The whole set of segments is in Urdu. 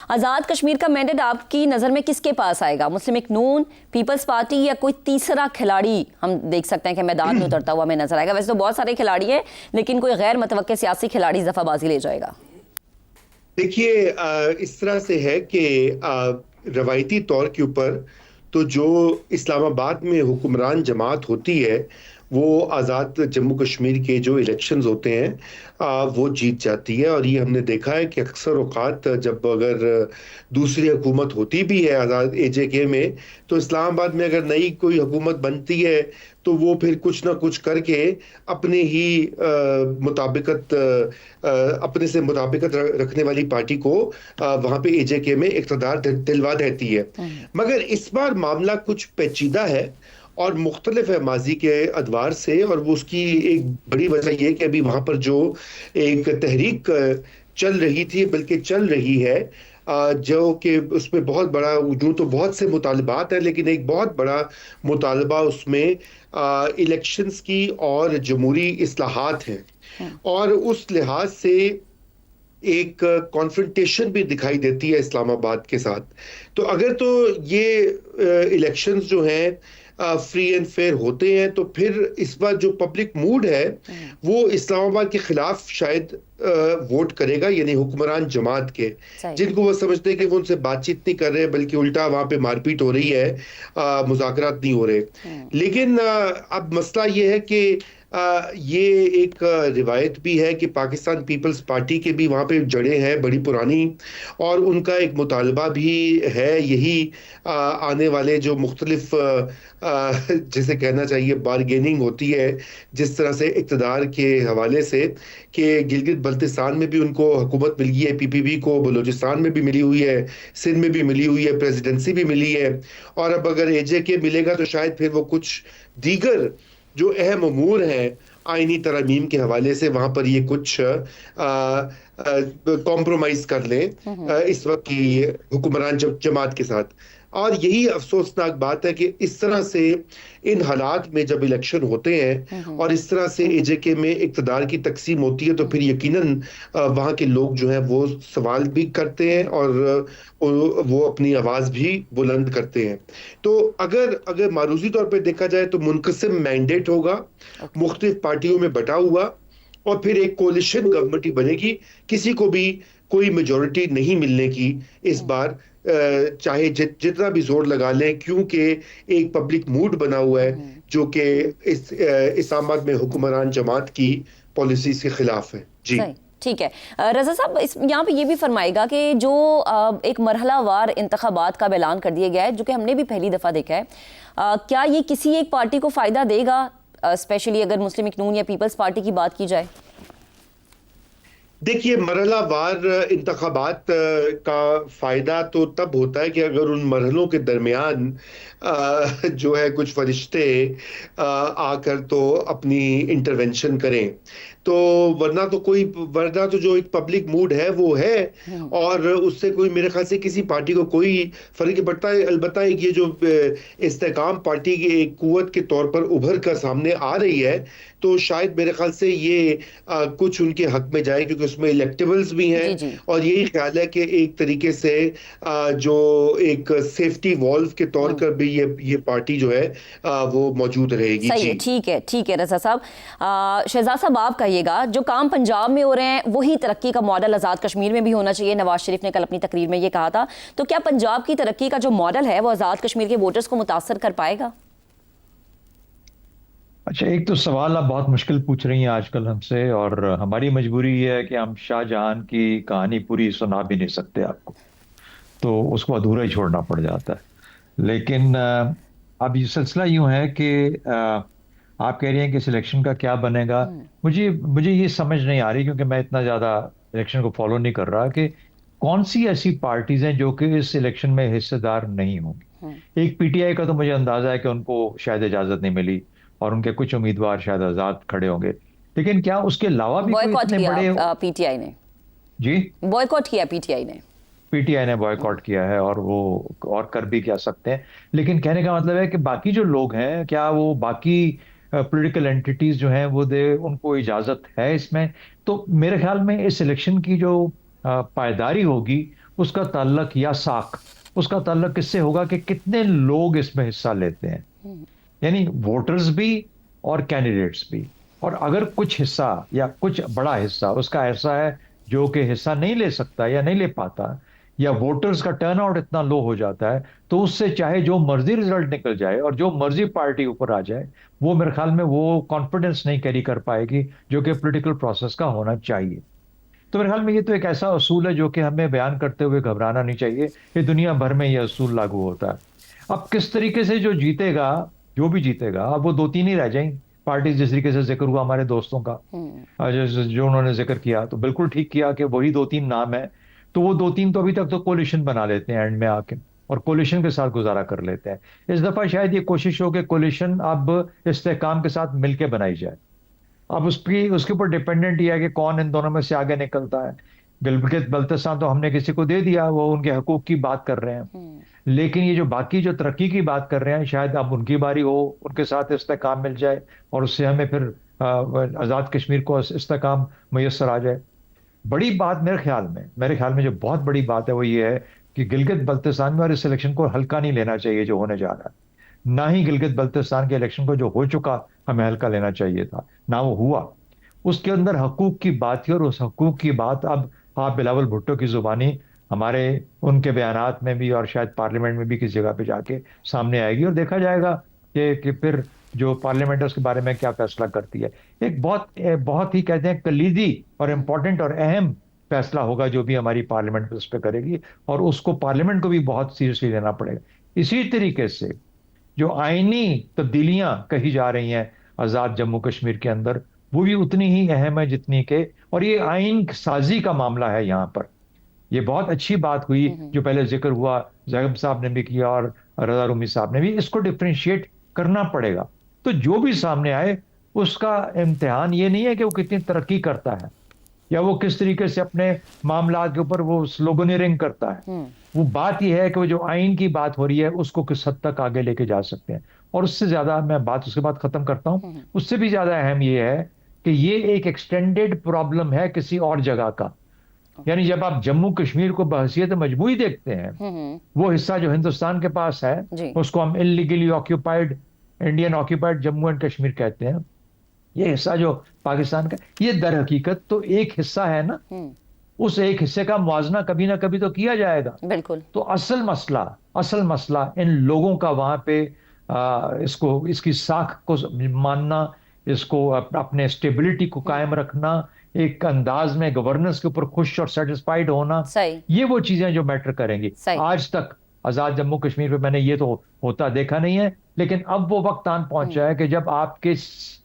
آزاد کشمیر کا مینڈیٹ آپ کی نظر میں کس کے پاس آئے گا؟ مسلم لیگ نون، پیپلز پارٹی یا کوئی تیسرا کھلاڑی ہم دیکھ سکتے ہیں کہ میدان میں اترتا ہوا ہمیں نظر آئے گا؟ ویسے تو بہت سارے کھلاڑی ہیں لیکن کوئی غیر متوقع سیاسی کھلاڑی دفعہ بازی لے جائے گا؟ دیکھیے اس طرح سے ہے کہ روایتی طور کے اوپر تو جو اسلام آباد میں حکمران جماعت ہوتی ہے وہ آزاد جموں کشمیر کے جو الیکشنز ہوتے ہیں وہ جیت جاتی ہے. اور یہ ہم نے دیکھا ہے کہ اکثر اوقات جب اگر دوسری حکومت ہوتی بھی ہے آزاد اے جے کے میں، تو اسلام آباد میں اگر نئی کوئی حکومت بنتی ہے تو وہ پھر کچھ نہ کچھ کر کے اپنے ہی مطابقت اپنے سے مطابقت رکھنے والی پارٹی کو وہاں پہ اے جے کے میں اقتدار دلوا دیتی ہے. مگر اس بار معاملہ کچھ پیچیدہ ہے اور مختلف ہے ماضی کے ادوار سے، اور وہ اس کی ایک بڑی وجہ یہ کہ ابھی وہاں پر جو ایک تحریک چل رہی تھی بلکہ چل رہی ہے، جو کہ اس میں بہت بڑا جو تو بہت سے مطالبات ہیں، لیکن ایک بہت بڑا مطالبہ اس میں الیکشنز کی اور جمہوری اصلاحات ہیں. اور اس لحاظ سے ایک کانفرنٹیشن بھی دکھائی دیتی ہے اسلام آباد کے ساتھ. تو اگر تو یہ الیکشنز جو ہیں فری اینڈ فیئر ہوتے ہیں تو پھر اس بار جو پبلک موڈ ہے وہ اسلام آباد کے خلاف شاید ووٹ کرے گا، یعنی حکمران جماعت کے، جن کو وہ سمجھتے ہیں کہ وہ ان سے بات چیت نہیں کر رہے بلکہ الٹا وہاں پہ مار پیٹ ہو رہی ہے، مذاکرات نہیں ہو رہے. لیکن اب مسئلہ یہ ہے کہ یہ ایک روایت بھی ہے کہ پاکستان پیپلز پارٹی کے بھی وہاں پہ جڑیں ہیں بڑی پرانی، اور ان کا ایک مطالبہ بھی ہے یہی آنے والے جو مختلف جسے کہنا چاہیے بارگیننگ ہوتی ہے جس طرح سے اقتدار کے حوالے سے، کہ گلگت بلتستان میں بھی ان کو حکومت مل گئی ہے، پی پی پی کو بلوچستان میں بھی ملی ہوئی ہے، سندھ میں بھی ملی ہوئی ہے، پریزیڈنسی بھی ملی ہے، اور اب اگر اے جے کے ملے گا تو شاید پھر وہ کچھ دیگر جو اہم امور ہیں آئینی ترامیم کے حوالے سے وہاں پر یہ کچھ کمپرومائز کر لیں اس وقت کی حکمران جماعت کے ساتھ. اور یہی افسوسناک بات ہے کہ اس طرح سے ان حالات میں جب الیکشن ہوتے ہیں اور اس طرح سے اے جے کے میں اقتدار کی تقسیم ہوتی ہے تو پھر یقیناً وہاں کے لوگ جو ہیں وہ سوال بھی کرتے ہیں اور وہ اپنی آواز بھی بلند کرتے ہیں. تو اگر معروضی طور پہ دیکھا جائے تو منقسم مینڈیٹ ہوگا، مختلف پارٹیوں میں بٹا ہوا، اور پھر ایک کولیشن گورنمنٹ ہی بنے گی. کسی کو بھی کوئی میجورٹی نہیں ملنے کی اس بار، چاہے جتنا بھی زور لگا لیں، کیونکہ ایک پبلک موڈ بنا ہوا ہے جو کہ اسلام آباد میں حکمران جماعت کی پالیسیز کے خلاف ہے. جی ٹھیک ہے. رضا صاحب یہاں پہ یہ بھی فرمائے گا کہ جو ایک مرحلہ وار انتخابات کا اعلان کر دیا گیا ہے جو کہ ہم نے بھی پہلی دفعہ دیکھا ہے، کیا یہ کسی ایک پارٹی کو فائدہ دے گا، اسپیشلی اگر مسلم لیگ نون یا پیپلز پارٹی کی بات کی جائے؟ دیکھیے مرحلہ وار انتخابات کا فائدہ تو تب ہوتا ہے کہ اگر ان مرحلوں کے درمیان جو ہے کچھ فرشتے آ کر تو اپنی انٹرونشن کریں، تو ورنہ تو جو ایک پبلک موڈ ہے وہ ہے، اور اس سے کوئی میرے خیال سے کسی پارٹی کو کوئی فرق نہیں پڑتا ہے. البتہ یہ جو استحکام پارٹی کی ایک قوت کے طور پر ابھر کر سامنے آ رہی ہے تو شاید میرے خیال سے یہ کچھ ان کے حق میں جائے، کیونکہ اس میں الیکٹیبلز بھی ہیں. اور یہی خیال ہے کہ ایک طریقے سے جو ایک سیفٹی والو کے طور پر بھی یہ پارٹی جو ہے وہ موجود رہے گی. صحیح ہے. ٹھیک ہے رضا صاحب. شہزاد صاحب آپ کہیے گا جو کام پنجاب میں ہو رہے ہیں وہی ترقی کا ماڈل آزاد کشمیر میں بھی ہونا چاہیے. نواز شریف نے کل اپنی تقریر میں یہ کہا تھا، تو کیا پنجاب کی ترقی کا جو ماڈل ہے وہ آزاد کشمیر کے ووٹرز کو متاثر کر پائے گا؟ اچھا، ایک تو سوال آپ بہت مشکل پوچھ رہی ہیں آج کل ہم سے، اور ہماری مجبوری یہ ہے کہ ہم شاہ جہان کی کہانی پوری سنا بھی نہیں سکتے آپ کو، تو اس کو ادھورا ہی چھوڑنا پڑ جاتا ہے. لیکن اب یہ سلسلہ یوں ہے کہ آپ کہہ رہی ہیں کہ سلیکشن کا کیا بنے گا. مجھے یہ سمجھ نہیں آ رہی، کیونکہ میں اتنا زیادہ الیکشن کو فالو نہیں کر رہا، کہ کون سی ایسی پارٹیز ہیں جو کہ اس الیکشن میں حصے دار نہیں ہوں گی. ایک پی ٹی آئی کا تو مجھے اندازہ ہے کہ ان کو شاید اجازت نہیں ملی اور ان کے کچھ امیدوار شاید آزاد کھڑے ہوں گے. لیکن کیا اس کے علاوہ بھی کوئی اتنے بڑے پی ٹی آئی نے جی بوائیکاٹ کیا؟ پی ٹی آئی نے بوائیکاٹ کیا ہے، اور وہ اور کر بھی کیا سکتے ہیں. لیکن کہنے کا مطلب ہے کہ باقی جو لوگ ہیں، کیا وہ باقی پولیٹیکل اینٹیز جو ہیں وہ ان کو اجازت ہے اس میں؟ تو میرے خیال میں اس الیکشن کی جو پائیداری ہوگی اس کا تعلق یا ساکھ اس کا تعلق کس سے ہوگا کہ کتنے لوگ اس میں حصہ لیتے ہیں، یعنی ووٹرز بھی اور کینڈیڈیٹس بھی. اور اگر کچھ حصہ یا کچھ بڑا حصہ اس کا ایسا ہے جو کہ حصہ نہیں لے سکتا یا نہیں لے پاتا، یا ووٹرز کا ٹرن آؤٹ اتنا لو ہو جاتا ہے، تو اس سے چاہے جو مرضی رزلٹ نکل جائے اور جو مرضی پارٹی اوپر آ جائے، وہ میرے خیال میں وہ کانفیڈنس نہیں کیری کر پائے گی جو کہ پولیٹیکل پروسیس کا ہونا چاہیے. تو میرے خیال میں یہ تو ایک ایسا اصول ہے جو کہ ہمیں بیان کرتے ہوئے گھبرانا نہیں چاہیے. یہ دنیا بھر میں یہ اصول لاگو ہوتا ہے. اب کس طریقے سے جو جیتے گا، جو بھی جیتے گا، اب وہ دو تین ہی رہ جائیں پارٹیز. جس طریقے سے ذکر ہوا ہمارے دوستوں کا، جو انہوں نے ذکر کیا، تو بالکل ٹھیک کیا کہ وہی دو تین نام ہیں. تو وہ دو تین تو ابھی تک تو کولیشن بنا لیتے ہیں اینڈ میں آ کے، اور کولیشن کے ساتھ گزارا کر لیتے ہیں. اس دفعہ شاید یہ کوشش ہو کہ کولیشن اب استحکام کے ساتھ مل کے بنائی جائے. اب اس کے اوپر ڈیپینڈنٹ یہ ہے کہ کون ان دونوں میں سے آگے نکلتا ہے. گلگت بلتستان تو ہم نے کسی کو دے دیا، وہ ان کے حقوق کی بات کر رہے ہیں. لیکن یہ جو باقی جو ترقی کی بات کر رہے ہیں، شاید اب ان کی باری ہو، ان کے ساتھ استحکام مل جائے اور اس سے ہمیں پھر آزاد کشمیر کو استحکام میسر آ جائے. بڑی بات میرے خیال میں جو بہت بڑی بات ہے وہ یہ ہے کہ گلگت بلتستان میں اور اس الیکشن کو ہلکا نہیں لینا چاہیے جو ہونے جا رہا ہے. نہ ہی گلگت بلتستان کے الیکشن کو جو ہو چکا ہمیں ہلکا لینا چاہیے تھا، نہ وہ ہوا. اس کے اندر حقوق کی بات تھی، اور اس حقوق کی بات اب آپ بلاول بھٹو کی زبانی ہمارے ان کے بیانات میں بھی اور شاید پارلیمنٹ میں بھی کسی جگہ پہ جا کے سامنے آئے گی، اور دیکھا جائے گا کہ پھر جو پارلیمنٹ اس کے بارے میں کیا فیصلہ کرتی ہے. ایک بہت ہی کہتے ہیں کلیدی اور امپورٹنٹ اور اہم فیصلہ ہوگا جو بھی ہماری پارلیمنٹ اس پہ کرے گی، اور اس کو پارلیمنٹ کو بھی بہت سیریسلی لینا پڑے گا. اسی طریقے سے جو آئینی تبدیلیاں کہی جا رہی ہیں آزاد جموں کشمیر کے اندر، وہ بھی اتنی ہی اہم ہے جتنی کہ، اور یہ آئین سازی کا معاملہ ہے یہاں پر. یہ بہت اچھی بات ہوئی جو پہلے ذکر ہوا، زیب صاحب نے بھی کیا اور رضا رومی صاحب نے بھی. اس کو ڈفرینشیٹ کرنا پڑے گا. تو جو بھی سامنے آئے اس کا امتحان یہ نہیں ہے کہ وہ کتنی ترقی کرتا ہے یا وہ کس طریقے سے اپنے معاملات کے اوپر وہ سلوگنیرنگ کرتا ہے. وہ بات یہ ہے کہ وہ جو آئین کی بات ہو رہی ہے اس کو کس حد تک آگے لے کے جا سکتے ہیں. اور اس سے زیادہ میں بات اس کے بعد ختم کرتا ہوں، اس سے بھی زیادہ اہم یہ ہے کہ یہ ایک ایکسٹینڈیڈ پرابلم ہے کسی اور جگہ کا. یعنی جب آپ جموں کشمیر کو بحیثیت مجموعی دیکھتے ہیں، وہ حصہ جو ہندوستان کے پاس ہے اس کو ہم illegally occupied Indian occupied Jammu and Kashmir کہتے ہیں. یہ حصہ جو پاکستان کا، یہ در حقیقت تو ایک حصہ ہے نا. اس ایک حصے کا موازنہ کبھی نہ کبھی تو کیا جائے گا. بالکل. تو اصل مسئلہ ان لوگوں کا وہاں پہ اس کی ساکھ کو ماننا، اس کو اپنے اسٹیبلٹی کو قائم رکھنا، ایک انداز میں گورننس کے اوپر خوش اور سیٹسفائیڈ ہونا، یہ وہ چیزیں جو میٹر کریں گی. آج تک آزاد جموں کشمیر پہ میں نے یہ تو ہوتا دیکھا نہیں ہے، لیکن اب وہ وقت آن پہنچا ہے کہ جب آپ کے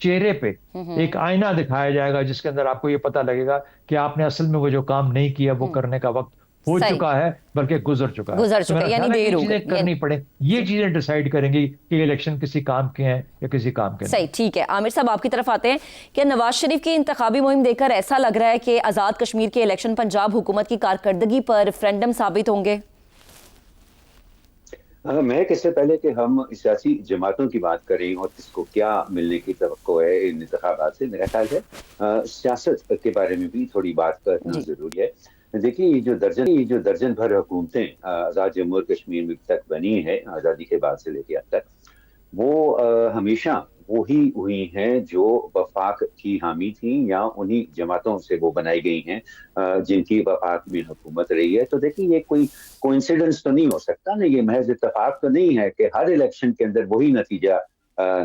چہرے پہ ایک آئینہ دکھایا جائے گا جس کے اندر آپ کو یہ پتا لگے گا کہ آپ نے اصل میں وہ جو کام نہیں کیا وہ کرنے کا وقت ہو چکا ہے، بلکہ گزر چکا ہے. یعنی دیر چیزیں کرنی پڑے، یہ چیزیں ڈیسائیڈ کریں گی کہ الیکشن کسی کام کے ہیں یا کسی کام کے نہیں. صحیح، ٹھیک ہے. عامر صاحب آپ کی طرف آتے ہیں کہ نواز شریف کی انتخابی مہم دیکھ کر ایسا لگ رہا ہے کہ آزاد کشمیر کے الیکشن پنجاب حکومت کی کارکردگی پر ریفرینڈم ثابت ہوں گے. میں اس سے پہلے کہ ہم سیاسی جماعتوں کی بات کریں اور اس کو کیا ملنے کی توقع ہے ان انتخابات سے، میرا خیال ہے سیاست کے بارے میں بھی تھوڑی بات کرنا ضروری ہے. دیکھیے یہ جو درجن بھر حکومتیں آزاد جموں اور کشمیر میں تک بنی ہیں آزادی کے بعد سے لے کے اب تک، وہ ہمیشہ وہی ہوئی ہیں جو وفاق کی حامی تھیں یا انہی جماعتوں سے وہ بنائی گئی ہیں جن کی وفاق میں حکومت رہی ہے. تو دیکھیں یہ کوئی کوئنسیڈنس تو نہیں ہو سکتا نا، یہ محض اتفاق تو نہیں ہے کہ ہر الیکشن کے اندر وہی نتیجہ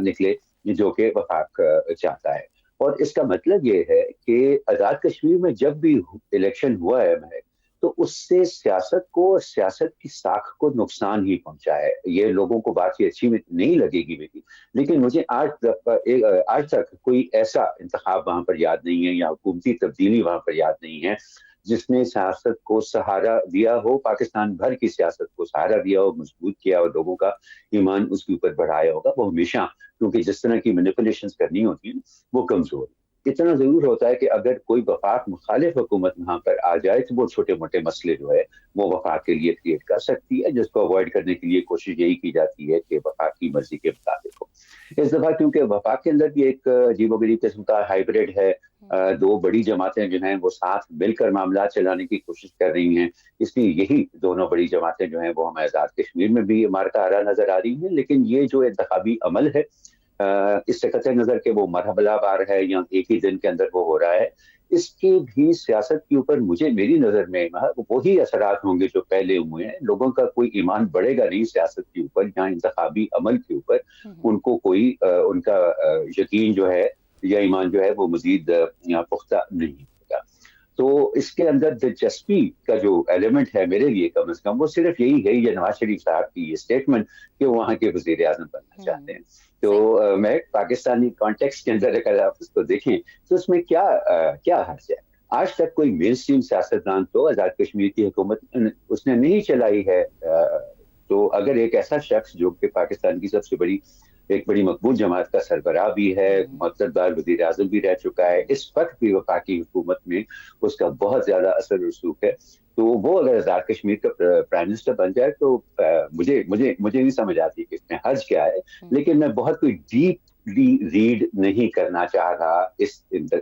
نکلے جو کہ وفاق چاہتا ہے. اور اس کا مطلب یہ ہے کہ آزاد کشمیر میں جب بھی الیکشن ہوا ہے تو اس سے سیاست کو اور سیاست کی ساکھ کو نقصان ہی پہنچا ہے. یہ لوگوں کو بات یہ اچھی نہیں لگے گی میری، لیکن مجھے آج تک کوئی ایسا انتخاب وہاں پر یاد نہیں ہے یا حکومتی تبدیلی وہاں پر یاد نہیں ہے جس نے سیاست کو سہارا دیا ہو، پاکستان بھر کی سیاست کو سہارا دیا ہو، مضبوط کیا اور لوگوں کا ایمان اس کے اوپر بڑھایا ہوگا. وہ ہمیشہ کیونکہ جس طرح کی مینیپولیشنز کرنی ہوتی ہیں وہ کمزور. اتنا ضرور ہوتا ہے کہ اگر کوئی وفاق مخالف حکومت وہاں پر آ جائے تو وہ چھوٹے موٹے مسئلے جو ہے وہ وفاق کے لیے کریٹ کر سکتی ہے، جس کو اوائڈ کرنے کے لیے کوشش یہی کی جاتی ہے کہ وفاق کی مرضی کے مطابق ہو۔ اس دفعہ کیونکہ وفاق کے اندر بھی ایک عجیب و غریب قسم کا ہائیبریڈ ہے، دو بڑی جماعتیں جو ہیں وہ ساتھ مل کر معاملات چلانے کی کوشش کر رہی ہیں، اس لیے یہی دونوں بڑی جماعتیں جو ہیں وہ ہمیں آزاد کشمیر میں بھی مارکا آرا نظر آ رہی ہیں۔ لیکن یہ جو انتخابی عمل ہے اس سے قطع نظر کہ وہ مرحلہ وار ہے یا ایک ہی دن کے اندر وہ ہو رہا ہے، اس کے بھی سیاست کے اوپر میری نظر میں وہی اثرات ہوں گے جو پہلے ہوئے ہیں۔ لوگوں کا کوئی ایمان بڑھے گا نہیں سیاست کے اوپر یا انتخابی عمل کے اوپر، ان کو کوئی ان کا یقین جو ہے یا ایمان جو ہے وہ مزید پختہ نہیں ہوگا۔ تو اس کے اندر دلچسپی کا جو ایلیمنٹ ہے میرے لیے کم از کم وہ صرف یہی ہے، یہ نواز شریف صاحب کی یہ اسٹیٹمنٹ کہ وہ وہاں کے وزیر اعظم بننا چاہتے ہیں۔ تو میں پاکستانی کانٹیکسٹ کے اندر اگر آپ اس کو دیکھیں تو اس میں کیا حرج ہے؟ آج تک کوئی مین اسٹریم سیاستدان تو آزاد کشمیر کی حکومت اس نے نہیں چلائی ہے، تو اگر ایک ایسا شخص جو کہ پاکستان کی سب سے ایک بڑی مقبول جماعت کا سربراہ بھی ہے، مقتدر وزیر اعظم بھی رہ چکا ہے، اس وقت بھی وفاقی حکومت میں اس کا بہت زیادہ اثر رسوخ ہے، تو وہ اگر آزاد کشمیر کا پرائم منسٹر بن جائے تو مجھے نہیں سمجھ آتی کہ اس میں حرج کیا ہے۔ لیکن میں بہت کوئی ڈیپلی ریڈ نہیں کرنا چاہ رہا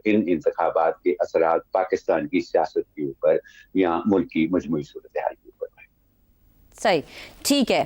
ان انتخابات کے اثرات پاکستان کی سیاست کے اوپر یا ملک کی مجموعی صورتحال کے اوپر۔ صحیح، ٹھیک ہے۔